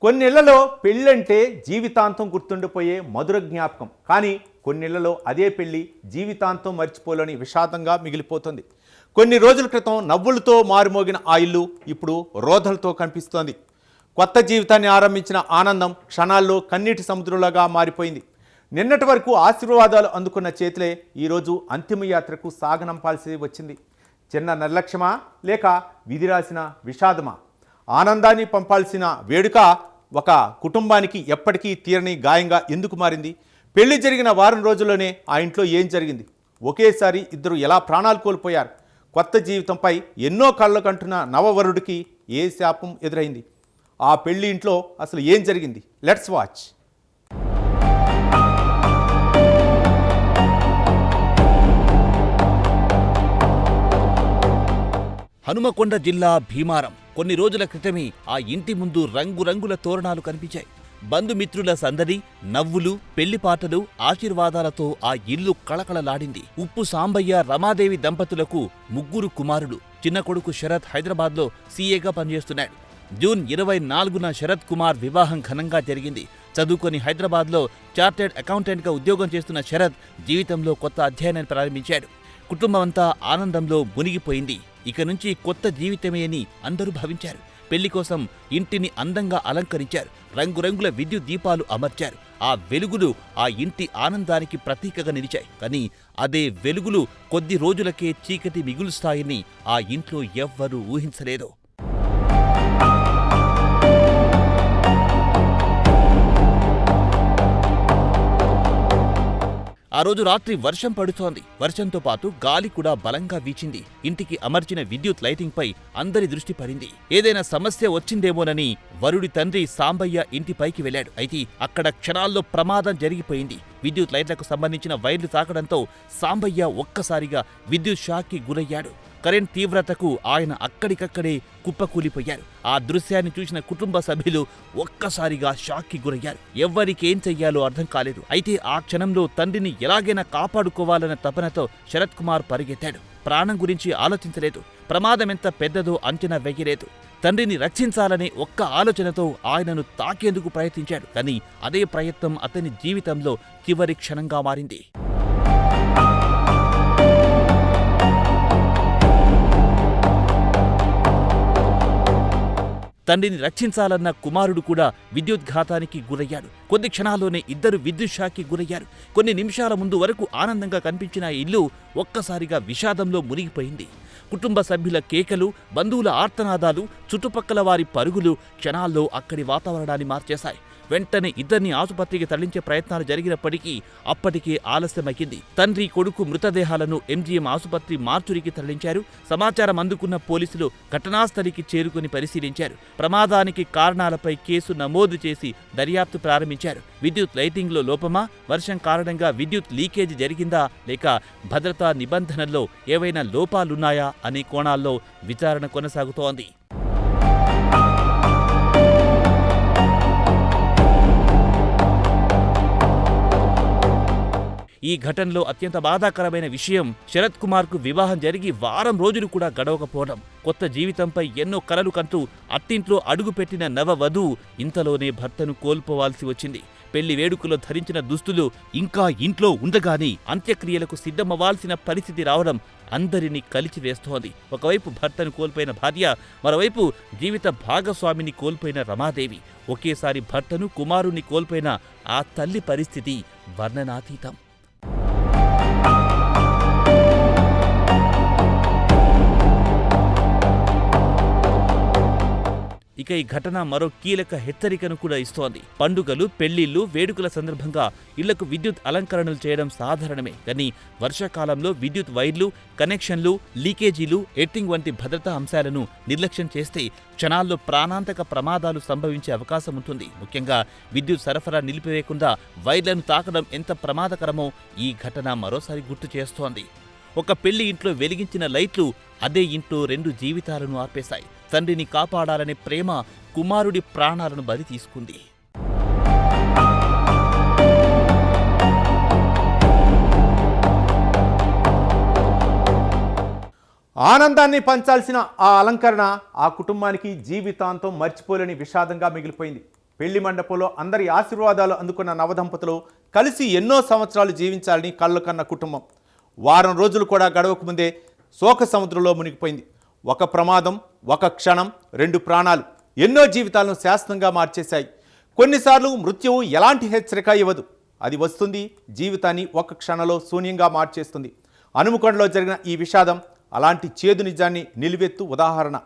కొన్నిళ్లలో పెళ్ళంటే జీవితాంతం గుర్తుండిపోయే మధుర జ్ఞాపకం. కానీ కొన్నిళ్లలో అదే పెళ్లి జీవితాంతం మర్చిపోలేని విషాదంగా మిగిలిపోతుంది. కొన్ని రోజుల క్రితం నవ్వులతో మారుమోగిన ఆ ఇల్లు ఇప్పుడు రోదలతో కనిపిస్తోంది. కొత్త జీవితాన్ని ఆరంభించిన ఆనందం క్షణాల్లో కన్నీటి సముద్రంలాగా మారిపోయింది. నిన్నటి వరకు ఆశీర్వాదాలు అందుకున్న చేతులే ఈరోజు అంతిమయాత్రకు సాగనంపాల్సి వచ్చింది. చిన్న నిర్లక్ష్యమా లేక విధి రాసిన విషాదమా? ఆనందాన్ని పంపాల్సిన వేడుక ఒక కుటుంబానికి ఎప్పటికీ తీరని గాయంగా ఎందుకు మారింది? పెళ్లి జరిగిన వారం రోజుల్లోనే ఆ ఇంట్లో ఏం జరిగింది? ఒకేసారి ఇద్దరు ఎలా ప్రాణాలు కోల్పోయారు? కొత్త జీవితంపై ఎన్నో కళ్ళ కంటున్న నవవరుడికి ఏ శాపం ఎదురైంది? ఆ పెళ్లి ఇంట్లో అసలు ఏం జరిగింది? Let's watch. హనుమకొండ జిల్లా భీమారం. కొన్ని రోజుల క్రితమే ఆ ఇంటి ముందు రంగురంగుల తోరణాలు కనిపించాయి. బంధుమిత్రుల సందడి, నవ్వులు, పెళ్లిపాటలు, ఆశీర్వాదాలతో ఆ ఇల్లు కళకళలాడింది. ఉప్పు సాంబయ్య, రమాదేవి దంపతులకు ముగ్గురు కుమారులు. చిన్న కొడుకు శరత్ హైదరాబాద్లో సీఏగా పనిచేస్తున్నాడు. జూన్ 24న శరత్ కుమార్ వివాహం ఘనంగా జరిగింది. చదువుకొని హైదరాబాద్లో చార్టెడ్ అకౌంటెంట్గా ఉద్యోగం చేస్తున్న శరత్ జీవితంలో కొత్త అధ్యాయాన్ని ప్రారంభించాడు. కుటుంబమంతా ఆనందంలో మునిగిపోయింది. ఇక నుంచి కొత్త జీవితమే అని అందరూ భావించారు. పెళ్లి కోసం ఇంటిని అందంగా అలంకరించారు. రంగురంగుల విద్యుత్ దీపాలు అమర్చారు. ఆ వెలుగులు ఆ ఇంటి ఆనందానికి ప్రతీకగా నిలిచాయి. కానీ అదే వెలుగులు కొద్ది రోజులకే చీకటి మిగులుస్తాయని ఆ ఇంట్లో ఎవ్వరూ ఊహించలేదు. ఆ రోజు రాత్రి వర్షం పడుతోంది. వర్షంతో పాటు గాలి కూడా బలంగా వీచింది. ఇంటికి అమర్చిన విద్యుత్ లైటింగ్ పై అందరి దృష్టి పడింది. ఏదైనా సమస్య వచ్చిందేమోనని వరుడి తండ్రి సాంబయ్య ఇంటిపైకి వెళ్లాడు. అయితే అక్కడ క్షణాల్లో ప్రమాదం జరిగిపోయింది. విద్యుత్ లైట్లకు సంబంధించిన వైర్లు తాకడంతో సాంబయ్య ఒక్కసారిగా విద్యుత్ షాక్కి గురయ్యాడు. కరెంట్ తీవ్రతకు ఆయన అక్కడికక్కడే కుప్పకూలిపోయారు. ఆ దృశ్యాన్ని చూసిన కుటుంబ సభ్యులు ఒక్కసారిగా షాక్కి గురయ్యారు. ఎవ్వరికేం చెయ్యాలో అర్థం కాలేదు. అయితే ఆ క్షణంలో తండ్రిని ఎలాగైనా కాపాడుకోవాలన్న తపనతో శరత్ కుమార్ పరిగెత్తాడు. ప్రాణం గురించి ఆలోచించలేదు. ప్రమాదమెంత పెద్దదో అంచనా వేయలేదు. తండ్రిని రక్షించాలనే ఒక్క ఆలోచనతో ఆయనను తాకేందుకు ప్రయత్నించాడు. కానీ అదే ప్రయత్నం అతని జీవితంలో చివరి క్షణంగా మారింది. తండ్రిని రక్షించాలన్న కుమారుడు కూడా విద్యుద్ఘాతానికి గురయ్యాడు. కొద్ది క్షణాల్లోనే ఇద్దరు విద్యుత్ షాక్కి గురయ్యారు. కొన్ని నిమిషాల ముందు వరకు ఆనందంగా కనిపించిన ఇల్లు ఒక్కసారిగా విషాదంలో మునిగిపోయింది. కుటుంబ సభ్యుల కేకలు, బంధువుల ఆర్తనాదాలు, చుట్టుపక్కల వారి పరుగులు క్షణాల్లో అక్కడి వాతావరణాన్ని మార్చేశాయి. వెంటనే ఇద్దరిని ఆసుపత్రికి తరలించే ప్రయత్నాలు జరిగినప్పటికీ అప్పటికే ఆలస్యమైంది. తండ్రి, కొడుకు మృతదేహాలను ఎంజీఎం ఆసుపత్రి మార్చురికి తరలించారు. సమాచారం అందుకున్న పోలీసులు ఘటనాస్థలికి చేరుకుని పరిశీలించారు. ప్రమాదానికి కారణాలపై కేసు నమోదు చేసి దర్యాప్తు ప్రారంభించారు. విద్యుత్ లైటింగ్లో లోపమా, వర్షం కారణంగా విద్యుత్ లీకేజీ జరిగిందా, లేక భద్రతా నిబంధనల్లో ఏవైనా లోపాలున్నాయా అనే కోణాల్లో విచారణ కొనసాగుతోంది. ఈ ఘటనలో అత్యంత బాధాకరమైన విషయం శరత్ కుమార్కు వివాహం జరిగి వారం రోజులు కూడా గడవకపోవడం. కొత్త జీవితంపై ఎన్నో కలలు కంటూ అట్టింట్లో అడుగుపెట్టిన నవవధువు ఇంతలోనే భర్తను కోల్పోవాల్సి వచ్చింది. పెళ్లి వేడుకలో ధరించిన దుస్తులు ఇంకా ఇంట్లో ఉండగానే అంత్యక్రియలకు సిద్ధమవ్వాల్సిన పరిస్థితి రావడం అందరినీ కలిచివేస్తోంది. ఒకవైపు భర్తను కోల్పోయిన భార్య, మరోవైపు జీవిత భాగస్వామిని కోల్పోయిన రమాదేవి. ఒకేసారి భర్తను, కుమారుణ్ణి కోల్పోయిన ఆ తల్లి పరిస్థితి వర్ణనాతీతం. ఇక ఈ ఘటన మరో కీలక హెచ్చరికను కూడా ఇస్తోంది. పండుగలు, పెళ్లిళ్లు, వేడుకల సందర్భంగా ఇళ్లకు విద్యుత్ అలంకరణలు చేయడం సాధారణమే. కానీ వర్షాకాలంలో విద్యుత్ వైర్లు, కనెక్షన్లు, లీకేజీలు, ఎర్తింగ్ వంటి భద్రతా అంశాలను నిర్లక్ష్యం చేస్తే క్షణాల్లో ప్రాణాంతక ప్రమాదాలు సంభవించే అవకాశం ఉంటుంది. ముఖ్యంగా విద్యుత్ సరఫరా నిలిపివేయకుండా వైర్లను తాకడం ఎంత ప్రమాదకరమో ఈ ఘటన మరోసారి గుర్తు చేస్తోంది. ఒక పెళ్లి ఇంట్లో వెలిగించిన లైట్లు అదే ఇంట్లో 2 జీవితాలను ఆర్పేశాయి. తండ్రిని కాపాడాలనే ప్రేమ కుమారుడి ప్రాణాలను బలి తీసుకుంది. ఆనందాన్ని పంచాల్సిన ఆ అలంకరణ ఆ కుటుంబానికి జీవితాంతం మర్చిపోలేని విషాదంగా మిగిలిపోయింది. పెళ్లి మండపంలో అందరి ఆశీర్వాదాలు అందుకున్న నవదంపతులు కలిసి ఎన్నో సంవత్సరాలు జీవించాలని కళ్ళు కన్న కుటుంబం వారం రోజులు కూడా గడవక ముందే శోక సముద్రంలో మునిగిపోయింది. ఒక ప్రమాదం, ఒక క్షణం, 2 ప్రాణాలు ఎన్నో జీవితాలను శాశ్వతంగా మార్చేశాయి. కొన్నిసార్లు మృత్యువు ఎలాంటి హెచ్చరిక ఇవ్వదు. అది వస్తుంది, జీవితాన్ని ఒక క్షణంలో శూన్యంగా మార్చేస్తుంది. హనుమకొండలో జరిగిన ఈ విషాదం అలాంటి చేదు నిజాన్ని నిలువెత్తు ఉదాహరణ.